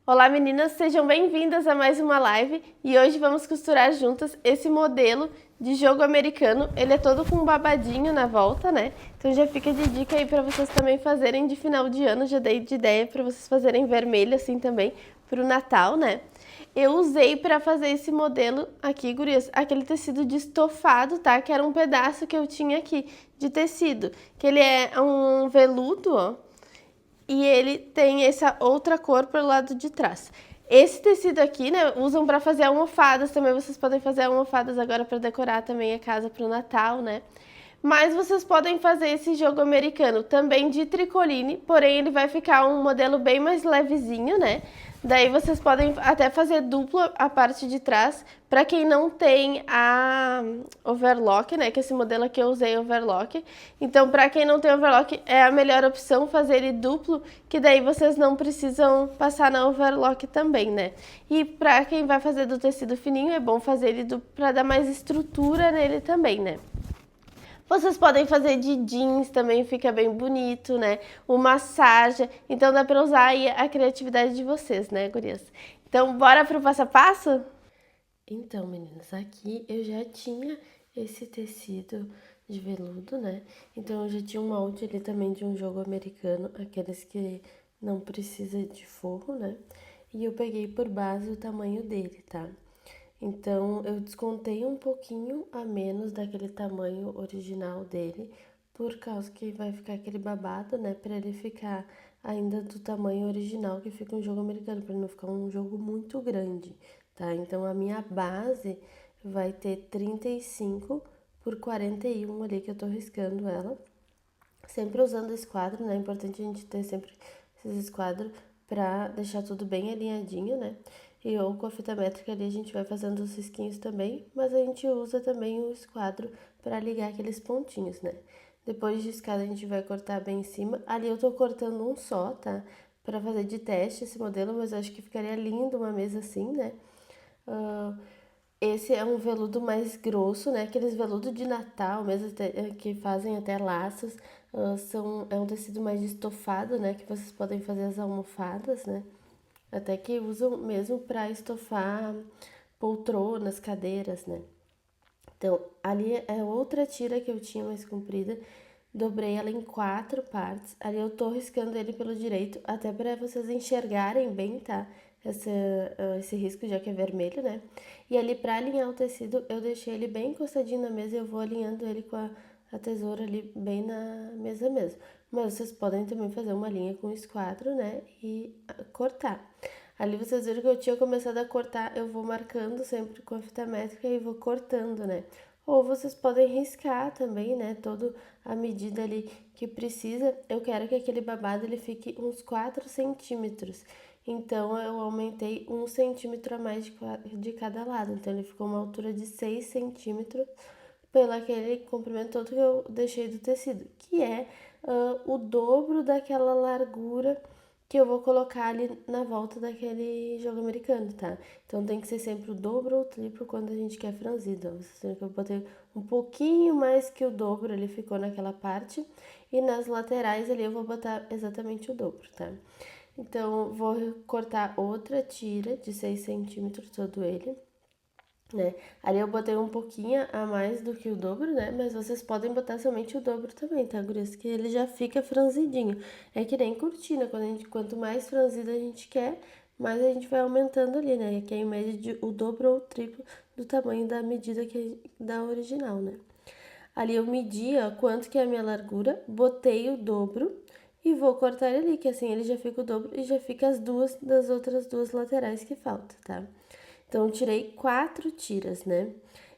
Olá meninas, sejam bem-vindas a mais uma live e hoje vamos costurar juntas esse modelo de jogo americano. Ele é todo com um babadinho na volta, né? Então já fica de dica aí para vocês também fazerem de final de ano, já dei de ideia para vocês fazerem vermelho assim também para o Natal, né? Eu usei para fazer esse modelo aqui, gurias, aquele tecido de estofado, tá? Que era um pedaço que eu tinha aqui de tecido, que ele é um veludo, ó. E ele tem essa outra cor pro lado de trás. Esse tecido aqui, né, usam para fazer almofadas também. Vocês podem fazer almofadas agora para decorar também a casa pro Natal, né? Mas vocês podem fazer esse jogo americano também de tricoline, porém ele vai ficar um modelo bem mais levezinho, né? Daí vocês podem até fazer dupla a parte de trás, para quem não tem a overlock, né? Que esse modelo aqui eu usei overlock. Então, para quem não tem overlock, é a melhor opção fazer ele duplo, que daí vocês não precisam passar na overlock também, né? E para quem vai fazer do tecido fininho, é bom fazer ele duplo para dar mais estrutura nele também, né? Vocês podem fazer de jeans, também fica bem bonito, né? Uma sarja. Então dá pra usar aí a criatividade de vocês, né, gurias? Então bora pro passo a passo? Então, meninas, aqui eu já tinha esse tecido de veludo, né? Então eu já tinha um molde ali também de um jogo americano, aqueles que não precisa de forro, né? E eu peguei por base o tamanho dele, tá? Então, eu descontei um pouquinho a menos daquele tamanho original dele, por causa que vai ficar aquele babado, né? Pra ele ficar ainda do tamanho original que fica um jogo americano, pra não ficar um jogo muito grande, tá? Então, a minha base vai ter 35 por 41 ali que eu tô riscando ela. Sempre usando esquadro, né? É importante a gente ter sempre esses esquadros pra deixar tudo bem alinhadinho, né? E ou com a fita métrica ali a gente vai fazendo os risquinhos também, mas a gente usa também o esquadro para ligar aqueles pontinhos, né? Depois de riscado a gente vai cortar bem em cima. Ali eu tô cortando um só, tá? Pra fazer de teste esse modelo, mas eu acho que ficaria lindo uma mesa assim, né? Uh, esse é um veludo mais grosso, né? Aqueles veludo de Natal, mesmo que fazem até laços, é um tecido mais estofado, né? Que vocês podem fazer as almofadas, né? Até que usam mesmo para estofar poltronas, cadeiras, né? Então, ali é outra tira que eu tinha mais comprida. Dobrei ela em 4 partes. Ali eu tô riscando ele pelo direito, até para vocês enxergarem bem, tá? Esse risco já que é vermelho, né? E ali para alinhar o tecido, eu deixei ele bem encostadinho na mesa e eu vou alinhando ele com a tesoura ali bem na mesa mesmo. Mas vocês podem também fazer uma linha com esquadro, né? E cortar. Ali vocês viram que eu tinha começado a cortar, eu vou marcando sempre com a fita métrica e vou cortando, né? Ou vocês podem riscar também, né? Toda a medida ali que precisa. Eu quero que aquele babado ele fique uns 4 centímetros. Então eu aumentei 1 centímetro a mais de cada lado. Então ele ficou uma altura de 6 centímetros pelo aquele comprimento todo que eu deixei do tecido, que é o dobro daquela largura que eu vou colocar ali na volta daquele jogo americano, tá? Então tem que ser sempre o dobro ou o triplo quando a gente quer franzido. Vocês viram que eu botei um pouquinho mais que o dobro, ele ficou naquela parte. E nas laterais ali eu vou botar exatamente o dobro, tá? Então vou cortar outra tira de 6 centímetros todo ele, né? Ali eu botei um pouquinho a mais do que o dobro, né? Mas vocês podem botar somente o dobro também, tá, gurias? Que ele já fica franzidinho. É que nem cortina, quanto mais franzida a gente quer, mais a gente vai aumentando ali, né? Que é em média o dobro ou o triplo do tamanho da medida da original, né? Ali eu medi, ó, quanto que é a minha largura, botei o dobro e vou cortar ele ali, que assim ele já fica o dobro e já fica as duas das outras duas laterais que faltam, tá? Então, eu tirei 4 tiras, né?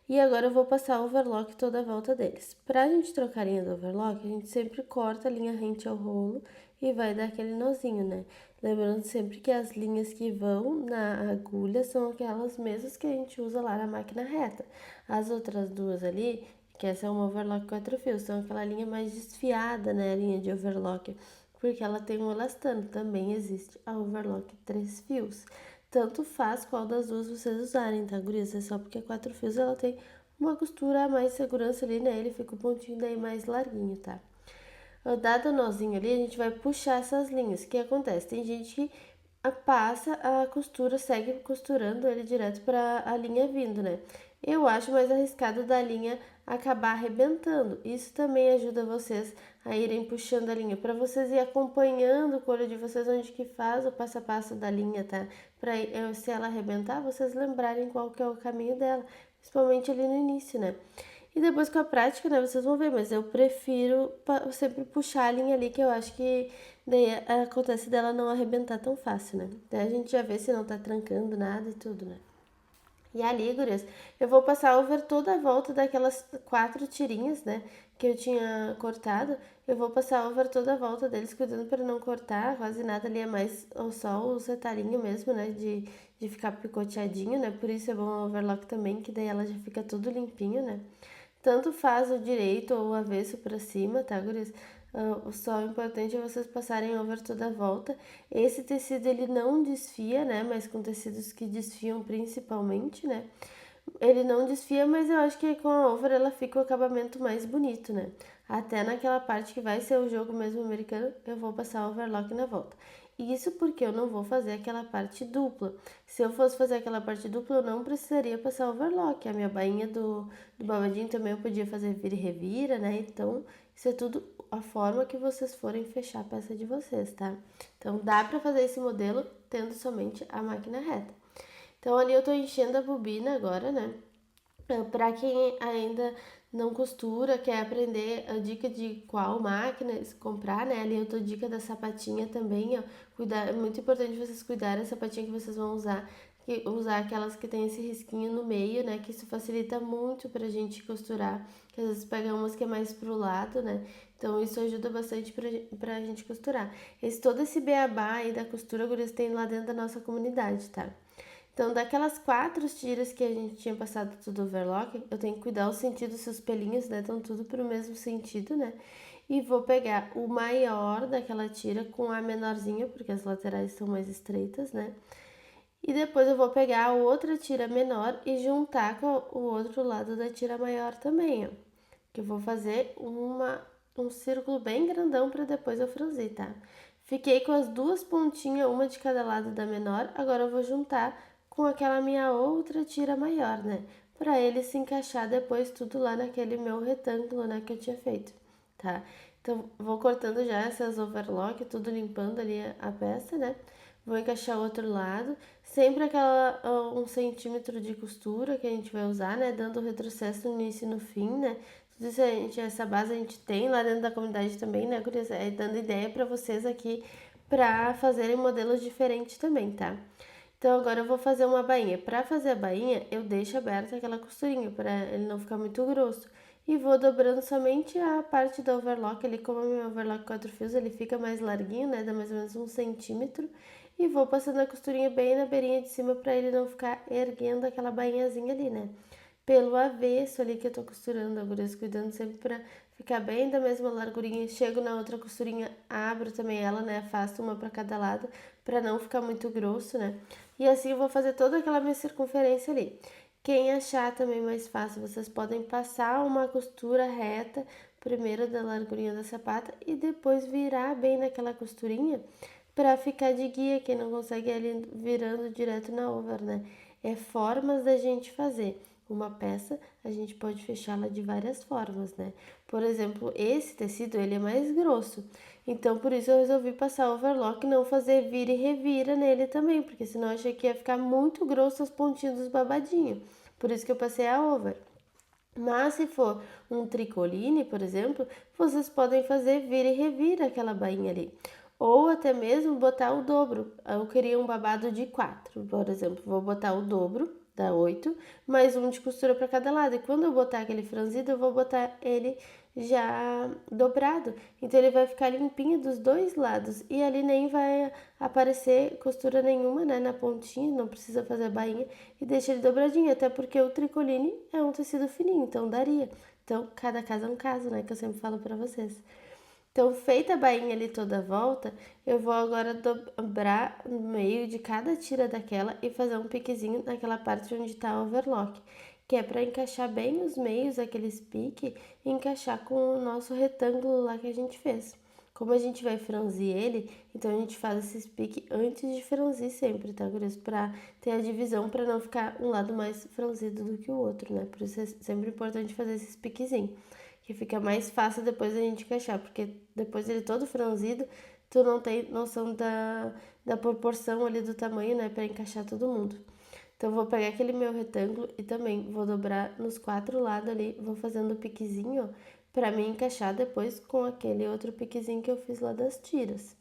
E agora eu vou passar o overlock toda a volta deles. Pra gente trocar a linha do overlock, a gente sempre corta a linha rente ao rolo e vai dar aquele nozinho, né? Lembrando sempre que as linhas que vão na agulha são aquelas mesmas que a gente usa lá na máquina reta. As outras duas ali, que essa é uma overlock 4 fios, são aquela linha mais desfiada, né? A linha de overlock, porque ela tem um elastano. Também existe a overlock 3 fios. Tanto faz qual das duas vocês usarem, tá, gurias? É só porque 4 fios ela tem uma costura a mais segurança ali, né? Ele fica o pontinho daí mais larguinho, tá? Dado o nozinho ali, a gente vai puxar essas linhas. O que acontece? Tem gente que passa a costura, segue costurando ele direto para a linha vindo, né? Eu acho mais arriscado da linha acabar arrebentando. Isso também ajuda vocês a irem puxando a linha, para vocês ir acompanhando o olho de vocês onde que faz o passo a passo da linha, tá? Para se ela arrebentar, vocês lembrarem qual que é o caminho dela, principalmente ali no início, né? E depois com a prática, né, vocês vão ver, mas eu prefiro sempre puxar a linha ali, que eu acho que daí acontece dela não arrebentar tão fácil, né? Daí a gente já vê se não tá trancando nada e tudo, né? E ali, gurias, eu vou passar over toda a volta daquelas 4 tirinhas, né, que eu tinha cortado. Eu vou passar over toda a volta deles, cuidando para não cortar quase nada ali, é mais só os retalhinhos mesmo, né, de ficar picoteadinho, né, por isso é bom o overlock também, que daí ela já fica tudo limpinho, né. Tanto faz o direito ou o avesso para cima, tá, gurias? Só o importante é vocês passarem over toda a volta. Esse tecido ele não desfia, né? Mas com tecidos que desfiam principalmente, né? Ele não desfia, mas eu acho que com a over ela fica o acabamento mais bonito, né? Até naquela parte que vai ser o jogo mesmo americano, eu vou passar overlock na volta. Isso porque eu não vou fazer aquela parte dupla. Se eu fosse fazer aquela parte dupla, eu não precisaria passar overlock. A minha bainha do babadinho também eu podia fazer vira e revira, né? Então, isso é tudo a forma que vocês forem fechar a peça de vocês, tá? Então, dá pra fazer esse modelo tendo somente a máquina reta. Então, ali eu tô enchendo a bobina agora, né? Para quem ainda não costura, quer aprender a dica de qual máquina comprar, né? Ali eu dou dica da sapatinha também, ó. É muito importante vocês cuidarem da sapatinha que vocês vão usar, usar aquelas que tem esse risquinho no meio, né? Que isso facilita muito pra gente costurar, que às vezes pega umas que é mais pro lado, né? Então isso ajuda bastante pra gente costurar. Todo esse beabá aí da costura, gurias, tem lá dentro da nossa comunidade, tá? Então, daquelas 4 tiras que a gente tinha passado tudo overlock, eu tenho que cuidar o sentido, se os pelinhos, né, estão tudo pro mesmo sentido, né? E vou pegar o maior daquela tira com a menorzinha, porque as laterais são mais estreitas, né? E depois eu vou pegar a outra tira menor e juntar com o outro lado da tira maior também, ó. Que eu vou fazer um círculo bem grandão para depois eu franzir, tá? Fiquei com as 2 pontinhas, uma de cada lado da menor, agora eu vou juntar com aquela minha outra tira maior, né? Para ele se encaixar depois tudo lá naquele meu retângulo, né, que eu tinha feito, tá? Então, vou cortando já essas overlock, tudo limpando ali a peça, né? Vou encaixar o outro lado, sempre aquela 1 centímetro de costura que a gente vai usar, né? Dando o retrocesso no início e no fim, né? Tudo isso essa base a gente tem lá dentro da comunidade também, né, gurias? Dando ideia para vocês aqui para fazerem modelos diferentes também, tá? Então agora eu vou fazer uma bainha. Para fazer a bainha, eu deixo aberta aquela costurinha para ele não ficar muito grosso. E vou dobrando somente a parte do overlock ali, como o meu overlock 4 fios, ele fica mais larguinho, né? Dá mais ou menos 1 centímetro. E vou passando a costurinha bem na beirinha de cima para ele não ficar erguendo aquela bainhazinha ali, né? Pelo avesso ali que eu tô costurando, agora cuidando sempre para ficar bem da mesma largurinha. Chego na outra costurinha, abro também ela, né? Afasto uma para cada lado para não ficar muito grosso, né? E assim eu vou fazer toda aquela minha circunferência ali. Quem achar também mais fácil, vocês podem passar uma costura reta primeiro da largurinha da sapata e depois virar bem naquela costurinha para ficar de guia, quem não consegue ali virando direto na over, né? É formas da gente fazer. Uma peça, a gente pode fechá-la de várias formas, né? Por exemplo, esse tecido, ele é mais grosso. Então, por isso eu resolvi passar overlock e não fazer vira e revira nele também, porque senão eu achei que ia ficar muito grosso os pontinhos dos babadinhos. Por isso que eu passei a over. Mas se for um tricoline, por exemplo, vocês podem fazer vira e revira aquela bainha ali. Ou até mesmo botar o dobro. Eu queria um babado de 4, por exemplo. Vou botar o dobro, dá 8, mais um de costura para cada lado. E quando eu botar aquele franzido, eu vou botar ele já dobrado. Então ele vai ficar limpinho dos dois lados. E ali nem vai aparecer costura nenhuma, né, na pontinha. Não precisa fazer bainha. E deixa ele dobradinho. Até porque o tricoline é um tecido fininho, então daria. Então cada caso é um caso, né, que eu sempre falo para vocês. Então, feita a bainha ali toda a volta, eu vou agora dobrar no meio de cada tira daquela e fazer um piquezinho naquela parte onde tá o overlock, que é para encaixar bem os meios, aqueles piques, e encaixar com o nosso retângulo lá que a gente fez. Como a gente vai franzir ele, então a gente faz esses piques antes de franzir sempre, tá, gurias? Pra ter a divisão, pra não ficar um lado mais franzido do que o outro, né? Por isso é sempre importante fazer esses piquezinhos, que fica mais fácil depois a gente encaixar, porque depois ele todo franzido, tu não tem noção da proporção ali do tamanho, né, pra encaixar todo mundo. Então, vou pegar aquele meu retângulo e também vou dobrar nos 4 lados ali, vou fazendo o piquezinho, ó, pra me encaixar depois com aquele outro piquezinho que eu fiz lá das tiras.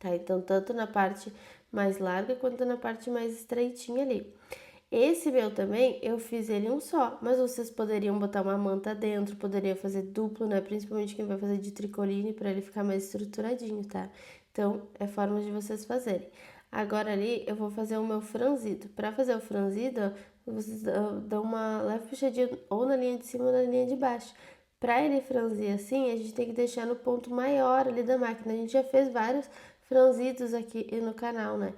Tá? Então, tanto na parte mais larga quanto na parte mais estreitinha ali. Esse meu também, eu fiz ele um só, mas vocês poderiam botar uma manta dentro, poderia fazer duplo, né? Principalmente quem vai fazer de tricoline, para ele ficar mais estruturadinho, tá? Então, é forma de vocês fazerem. Agora ali, eu vou fazer o meu franzido. Para fazer o franzido, ó, vocês dão uma leve puxadinha ou na linha de cima ou na linha de baixo. Para ele franzir assim, a gente tem que deixar no ponto maior ali da máquina. A gente já fez vários franzidos aqui no canal, né?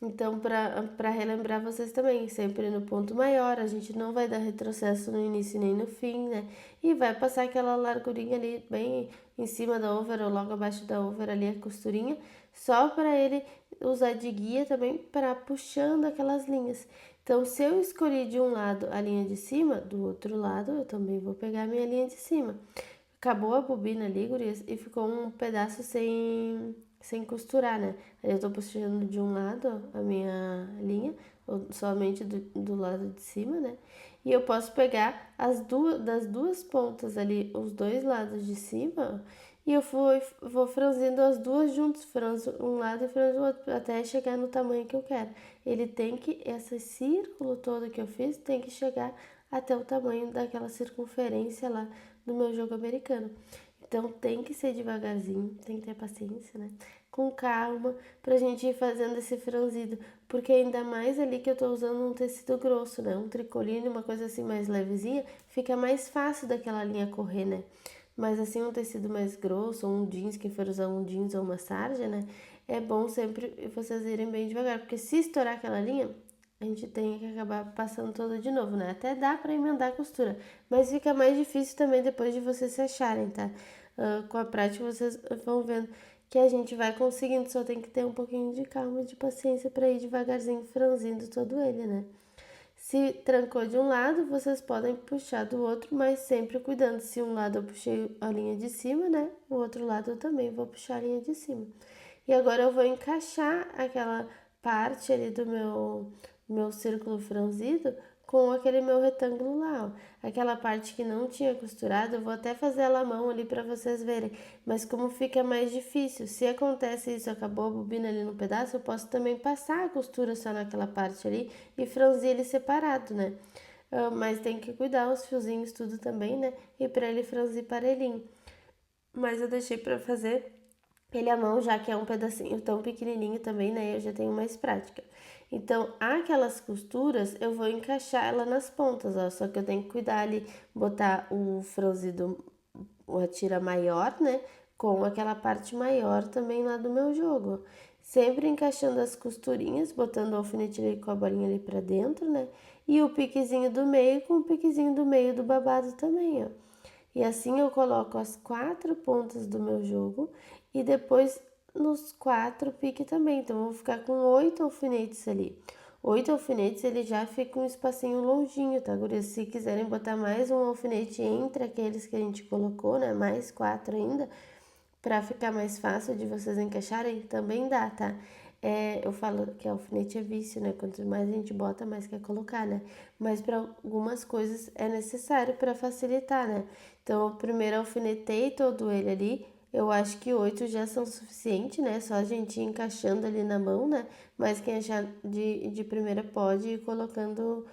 Então, para relembrar vocês também, sempre no ponto maior, a gente não vai dar retrocesso no início nem no fim, né? E vai passar aquela largurinha ali bem em cima da over ou logo abaixo da over ali a costurinha, só para ele usar de guia também para puxando aquelas linhas. Então, se eu escolhi de um lado a linha de cima, do outro lado eu também vou pegar a minha linha de cima. Acabou a bobina ali, gurias, e ficou um pedaço sem costurar, né? Aí eu tô puxando de um lado, ó, a minha linha, somente do lado de cima, né? E eu posso pegar das duas pontas ali, os dois lados de cima, ó, e eu vou franzindo as duas juntas, franzo um lado e franzo o outro, até chegar no tamanho que eu quero. Esse círculo todo que eu fiz, tem que chegar até o tamanho daquela circunferência lá do meu jogo americano. Então tem que ser devagarzinho, tem que ter paciência, né? Com calma, pra gente ir fazendo esse franzido. Porque ainda mais ali que eu tô usando um tecido grosso, né? Um tricoline, uma coisa assim mais levezinha, fica mais fácil daquela linha correr, né? Mas assim, um tecido mais grosso, ou um jeans, quem for usar um jeans ou uma sarja, né? É bom sempre vocês irem bem devagar, porque se estourar aquela linha, a gente tem que acabar passando toda de novo, né? Até dá pra emendar a costura, mas fica mais difícil também depois de vocês se acharem, tá? Com a prática vocês vão vendo que a gente vai conseguindo, só tem que ter um pouquinho de calma e de paciência para ir devagarzinho franzindo todo ele, né? Se trancou de um lado, vocês podem puxar do outro, mas sempre cuidando. Se um lado eu puxei a linha de cima, né? O outro lado eu também vou puxar a linha de cima. E agora eu vou encaixar aquela parte ali do meu círculo franzido com aquele meu retângulo lá, ó. Aquela parte que não tinha costurado, eu vou até fazer ela à mão ali para vocês verem. Mas como fica mais difícil, se acontece isso, acabou a bobina ali no pedaço, eu posso também passar a costura só naquela parte ali e franzir ele separado, né? Mas tem que cuidar os fiozinhos tudo também, né? E para ele franzir parelhinho. Mas eu deixei para fazer ele à mão, já que é um pedacinho tão pequenininho também, né? Eu já tenho mais prática. Então, aquelas costuras, eu vou encaixar ela nas pontas, ó. Só que eu tenho que cuidar ali, botar o franzido, a tira maior, né? Com aquela parte maior também lá do meu jogo, ó. Sempre encaixando as costurinhas, botando o alfinete ali com a bolinha ali pra dentro, né? E o piquezinho do meio com o piquezinho do meio do babado também, ó. E assim eu coloco as 4 pontas do meu jogo e depois nos 4 piques também. Então, eu vou ficar com 8 alfinetes ali. 8 alfinetes, ele já fica um espacinho longinho, tá, gurias? Se quiserem botar mais um alfinete entre aqueles que a gente colocou, né? Mais 4 ainda, pra ficar mais fácil de vocês encaixarem, também dá, tá? Eu falo que alfinete é vício, né? Quanto mais a gente bota, mais quer colocar, né? Mas para algumas coisas é necessário para facilitar, né? Então, eu primeiro alfinetei todo ele ali. Eu acho que 8 já são suficientes, né? Só a gente ir encaixando ali na mão, né? Mas quem achar de primeira pode ir colocando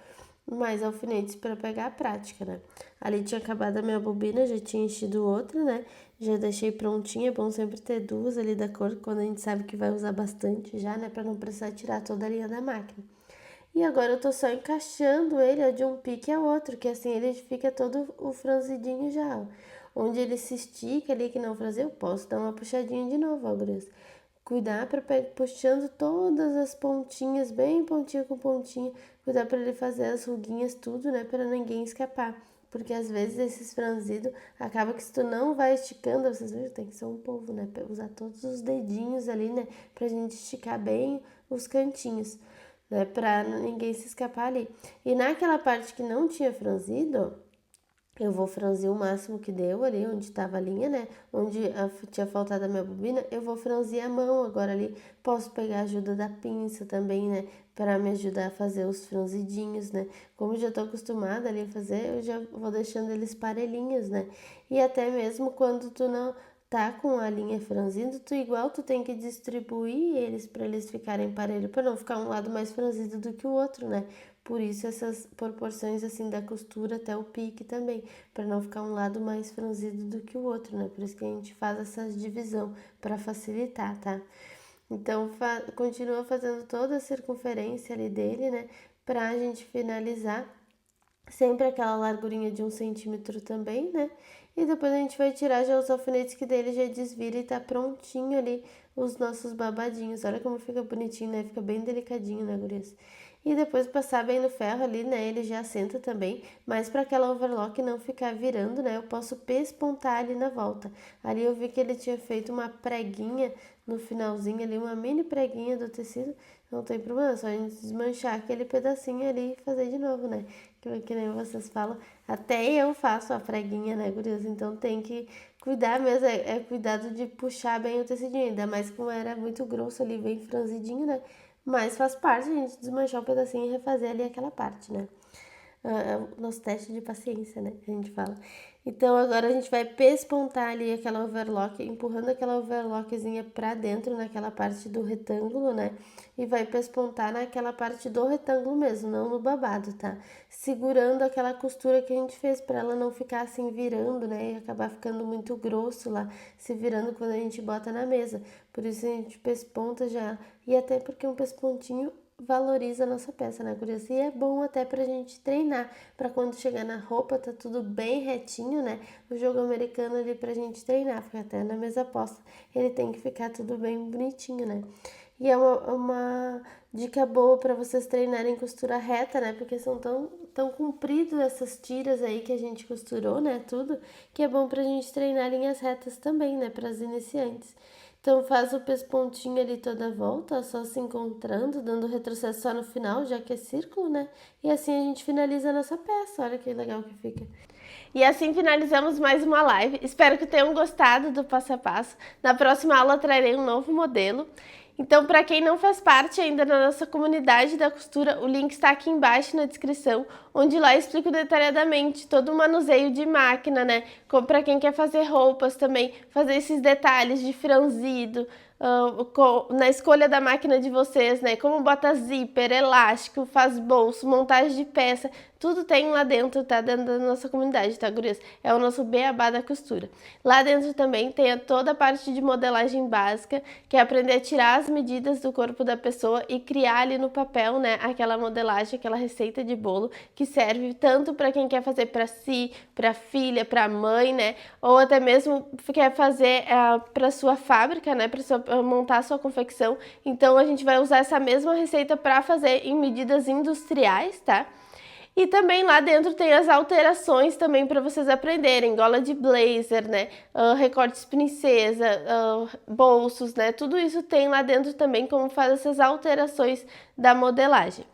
mais alfinetes para pegar a prática, né? Ali tinha acabado a minha bobina, já tinha enchido outra, né? Já deixei prontinha, é bom sempre ter duas ali da cor, quando a gente sabe que vai usar bastante já, né? Pra não precisar tirar toda a linha da máquina. E agora eu tô só encaixando ele, ó, de um pique a outro, que assim ele fica todo o franzidinho já, ó. Onde ele se estica ali, que não franziu, eu posso dar uma puxadinha de novo, ó, gurias. Cuidar para puxando todas as pontinhas, bem pontinha com pontinha. Cuidar para ele fazer as ruguinhas tudo, né? Para ninguém escapar. Porque às vezes esses franzidos acaba que se tu não vai esticando, vocês viram, tem que ser um polvo, né? Usar todos os dedinhos ali, né? Pra gente esticar bem os cantinhos, né? Pra ninguém se escapar ali. E naquela parte que não tinha franzido, eu vou franzir o máximo que deu ali, onde estava a linha, né? Onde tinha faltado a minha bobina, eu vou franzir a mão agora ali. Posso pegar a ajuda da pinça também, né? Para me ajudar a fazer os franzidinhos, né? Como eu já tô acostumada ali a fazer, eu já vou deixando eles parelhinhos, né? E até mesmo quando tu não tá com a linha franzindo, tu tem que distribuir eles para eles ficarem parelhos, para não ficar um lado mais franzido do que o outro, né? Por isso essas proporções assim da costura até o pique também, para não ficar um lado mais franzido do que o outro, né? Por isso que a gente faz essa divisão para facilitar, tá? Então continua fazendo toda a circunferência ali dele, né? Pra gente finalizar sempre aquela largurinha de 1 centímetro também, né? E depois a gente vai tirar já os alfinetes que dele já desvira e tá prontinho ali os nossos babadinhos. Olha como fica bonitinho, né? Fica bem delicadinho, né, gurias? E depois passar bem no ferro ali, né? Ele já assenta também, mas para aquela overlock não ficar virando, né? Eu posso pespontar ali na volta. Ali eu vi que ele tinha feito uma preguinha no finalzinho ali, uma mini preguinha do tecido. Não tem problema, só a gente desmanchar aquele pedacinho ali e fazer de novo, né? Que nem vocês falam, até eu faço a preguinha, né, gurias? Então tem que cuidar mesmo, é cuidado de puxar bem o tecidinho, ainda mais como era muito grosso ali, bem franzidinho, né? Mas faz parte a gente desmanchar um pedacinho e refazer ali aquela parte, né? É o nosso teste de paciência, né? A gente fala. Então agora a gente vai pespontar ali aquela overlock, empurrando aquela overlockzinha pra dentro naquela parte do retângulo, né? E vai pespontar naquela parte do retângulo mesmo, não no babado, tá? Segurando aquela costura que a gente fez pra ela não ficar assim virando, né? E acabar ficando muito grosso lá, se virando quando a gente bota na mesa. Por isso a gente pesponta já. E até porque um pespontinho valoriza a nossa peça, né, gurias? E é bom até pra gente treinar, pra quando chegar na roupa tá tudo bem retinho, né? O jogo americano ali pra gente treinar, fica até na mesa posta, ele tem que ficar tudo bem bonitinho, né? E é uma dica boa para vocês treinarem costura reta, né? Porque são tão compridos essas tiras aí que a gente costurou, né? Tudo, que é bom pra gente treinar linhas retas também, né? Para as iniciantes. Então faz o pespontinho ali toda a volta, ó, só se encontrando, dando retrocesso só no final, já que é círculo, né? E assim a gente finaliza a nossa peça, olha que legal que fica. E assim finalizamos mais uma live. Espero que tenham gostado do passo a passo. Na próxima aula trarei um novo modelo. Então, para quem não faz parte ainda da nossa comunidade da costura, o link está aqui embaixo na descrição, onde lá eu explico detalhadamente todo o manuseio de máquina, né? Como para quem quer fazer roupas também, fazer esses detalhes de franzido, na escolha da máquina de vocês, né? Como bota zíper, elástico, faz bolso, montagem de peça, tudo tem lá dentro, tá? Dentro da nossa comunidade, tá, gurias? É o nosso beabá da costura. Lá dentro também tem toda a parte de modelagem básica, que é aprender a tirar as medidas do corpo da pessoa e criar ali no papel, né? Aquela modelagem, aquela receita de bolo que serve tanto para quem quer fazer para si, para filha, para mãe, né? Ou até mesmo quer fazer para sua fábrica, né? Para montar a sua confecção. Então a gente vai usar essa mesma receita para fazer em medidas industriais, tá? E também lá dentro tem as alterações também para vocês aprenderem, gola de blazer, né, recortes princesa, bolsos, né, tudo isso tem lá dentro também como faz essas alterações da modelagem.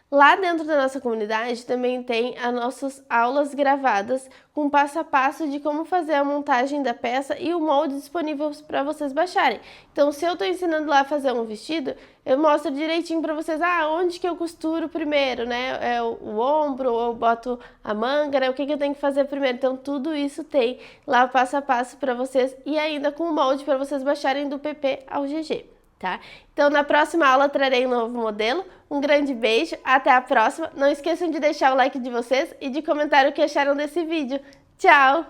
Lá dentro da nossa comunidade também tem as nossas aulas gravadas com passo a passo de como fazer a montagem da peça e o molde disponível para vocês baixarem. Então, se eu estou ensinando lá a fazer um vestido, eu mostro direitinho para vocês, onde que eu costuro primeiro, né? É o ombro, ou eu boto a manga, né? O que eu tenho que fazer primeiro. Então, tudo isso tem lá passo a passo para vocês e ainda com o molde para vocês baixarem do PP ao GG. Tá? Então, na próxima aula trarei um novo modelo. Um grande beijo, até a próxima. Não esqueçam de deixar o like de vocês e de comentar o que acharam desse vídeo. Tchau!